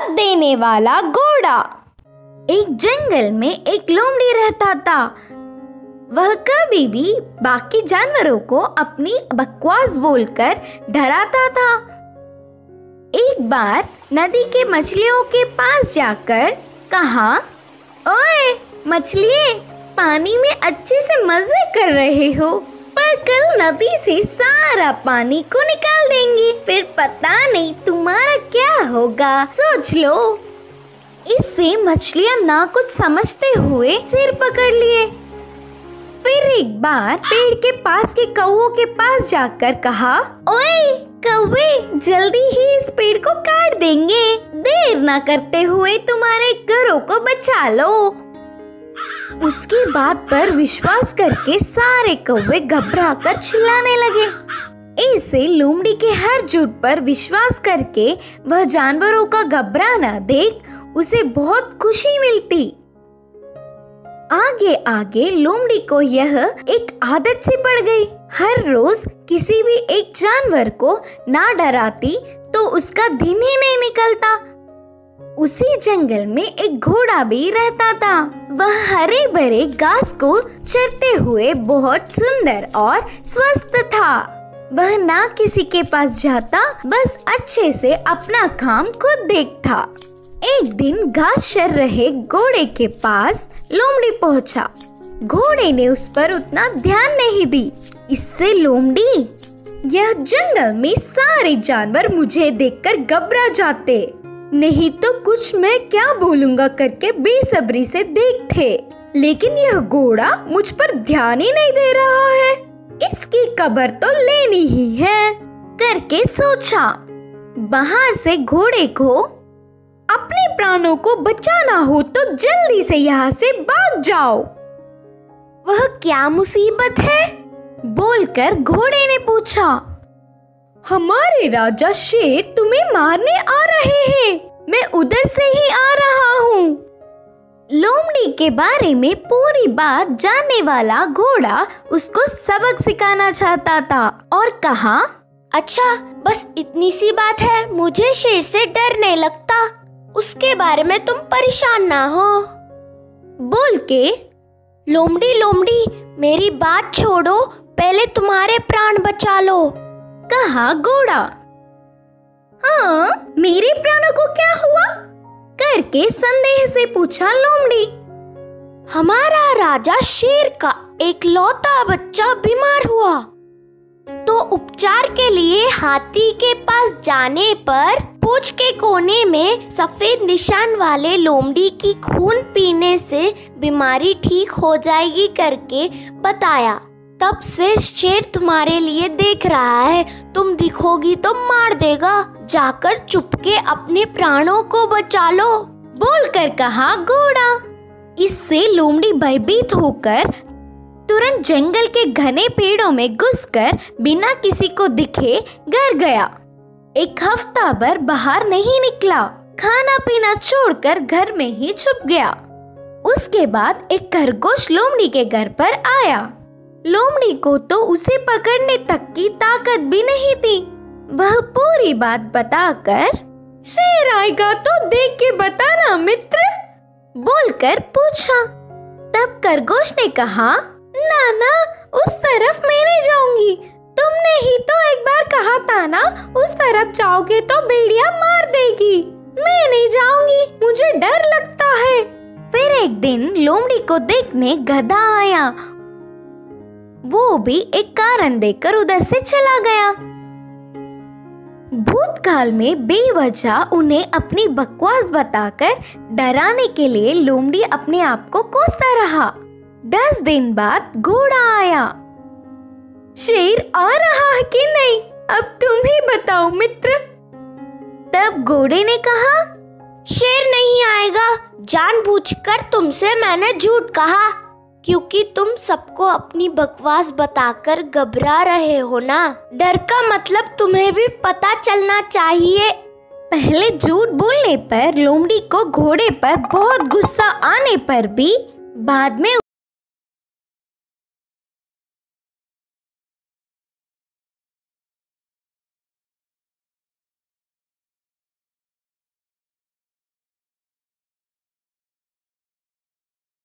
कर देने वाला घोड़ा। एक जंगल में एक लोमड़ी रहता था। वह कभी भी बाकी जानवरों को अपनी बकवास बोलकर डराता था। एक बार नदी के मछलियों के पास जाकर कहा, ओए मछलिए, पानी में अच्छे से मजे कर रहे हो, पर कल नदी से सारा पानी को निकाल देंगे, फिर पता नहीं तुम्हारा क्या होगा, सोच लो। इससे मछलियां ना कुछ समझते हुए सिर पकड़ लिए। फिर एक बार पेड़ के पास के कौवों के पास जाकर कहा, ओए कौवे, जल्दी ही इस पेड़ को काट देंगे, देर ना करते हुए तुम्हारे घरों को बचा लो। उसकी बात पर विश्वास करके सारे कौवे घबराकर चिल्लाने लगे। ऐसे लोमड़ी के हर झूठ पर विश्वास करके वह जानवरों का घबराना देख उसे बहुत खुशी मिलती। आगे आगे लोमड़ी को यह एक आदत सी पड़ गई। हर रोज किसी भी एक जानवर को ना डराती तो उसका दिन ही नहीं निकलता। उसी जंगल में एक घोड़ा भी रहता था। वह हरे भरे घास को चरते हुए बहुत सुंदर और स्वस्थ था। वह ना किसी के पास जाता, बस अच्छे से अपना काम खुद देखता। एक दिन घास चर रहे घोड़े के पास लोमड़ी पहुंचा। घोड़े ने उस पर उतना ध्यान नहीं दी। इससे लोमड़ी, यह जंगल में सारे जानवर मुझे देखकर घबरा जाते, नहीं तो कुछ मैं क्या बोलूंगा करके बेसब्री से देखते, लेकिन यह घोड़ा मुझ पर ध्यान ही नहीं दे रहा है, इसकी खबर तो लेनी ही है करके सोचा। बाहर से घोड़े को अपने प्राणों को बचाना हो तो जल्दी से यहाँ से भाग जाओ। वह क्या मुसीबत है? बोलकर घोड़े ने पूछा। हमारे राजा शेर तुम्हें मारने आ रहे हैं, मैं उधर से ही आ रहा हूँ। लोमड़ी के बारे में पूरी बात जानने वाला घोड़ा उसको सबक सिखाना चाहता था और कहा, अच्छा बस इतनी सी बात है, मुझे शेर से डर नहीं लगता, उसके बारे में तुम परेशान ना हो। बोल के लोमड़ी लोमड़ी मेरी बात छोड़ो, पहले तुम्हारे प्राण बचा लो, कहा घोड़ा। हाँ, मेरे प्राणों को क्या हुआ? करके संदेह से पूछा लोमड़ी। हमारा राजा शेर का एक लौता बच्चा बीमार हुआ, तो उपचार के लिए हाथी के पास जाने पर पूंछ के कोने में सफेद निशान वाले लोमड़ी की खून पीने से बीमारी ठीक हो जाएगी करके बताया। तब से शेर तुम्हारे लिए देख रहा है, तुम दिखोगी तो मार देगा, जाकर चुपके अपने प्राणों को बचा लो, बोलकर कहा घोड़ा। इससे लोमड़ी भयभीत होकर तुरंत जंगल के घने पेड़ों में घुसकर बिना किसी को दिखे घर गया। एक हफ्ता भर बाहर नहीं निकला, खाना पीना छोड़कर घर में ही छुप गया। उसके बाद एक खरगोश लोमड़ी के घर पर आया। लोमड़ी को तो उसे पकड़ने तक की ताकत भी नहीं थी। वह पूरी बात बताकर, शेर आएगा तो देख के बताना मित्र, बोलकर पूछा। तब खरगोश ने कहा, ना ना, उस तरफ मैं नहीं जाऊंगी, तुमने ही तो एक बार कहा था ना, उस तरफ जाओगे तो भेड़िया मार देगी, मैं नहीं जाऊंगी, मुझे डर लगता है। फिर एक दिन लोमड़ी को देखने गधा आया। वो भी एक कारण देकर उधर से चला गया। भूतकाल में बेवजह उन्हें अपनी बकवास बताकर डराने के लिए लोमड़ी अपने आप को कोसता रहा। 10 दिन बाद घोड़ा आया। शेर आ रहा है कि नहीं, अब तुम ही बताओ मित्र। तब घोड़े ने कहा, शेर नहीं आएगा, जानबूझकर तुमसे मैंने झूठ कहा, क्योंकि तुम सबको अपनी बकवास बताकर घबरा रहे हो ना। डर का मतलब तुम्हें भी पता चलना चाहिए। पहले झूठ बोलने पर लोमड़ी को घोड़े पर बहुत गुस्सा आने पर भी बाद में